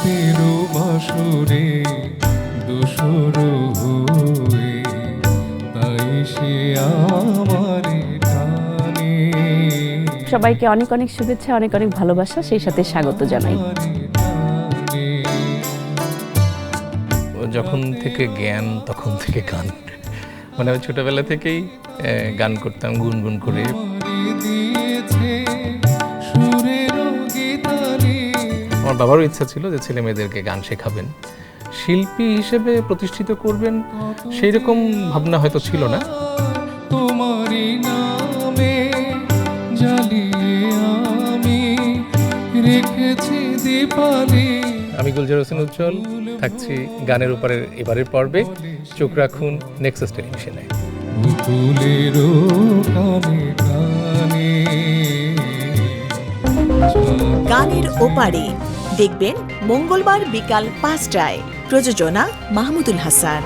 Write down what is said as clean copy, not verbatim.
রাতের বাসরে দোসর হয়ে তাই সে আমারে টানে। সবাইকে অনেক অনেক শুভেচ্ছা, অনেক অনেক ভালোবাসা, সেই সাথে স্বাগত জানাই। যখন থেকে জ্ঞান তখন থেকে গান, মানে আমি ছোটবেলা থেকেই গান করতাম গুনগুন করে। আমার বাবারও ইচ্ছা ছিল যে ছেলে মেয়েদেরকে গান শেখাবেন, শিল্পী হিসেবে প্রতিষ্ঠিত করবেন, সেই রকম ভাবনা হয়তো ছিল না। তোমারই নামে জ্বালিয়ে আমি রেখেছি দীপালি। আমি গুলজার হোসেন উজ্জ্বল, থাকছি গানের উপরের এবারের পর্বে। চোখ রাখুন নেক্সাস টেলিভিশনে। মুকুলেরও কানে কানে গানের ওপারে দেখবেন মঙ্গলবার বিকাল ৫টায়। প্রযোজনা মাহমুদুল হাসান।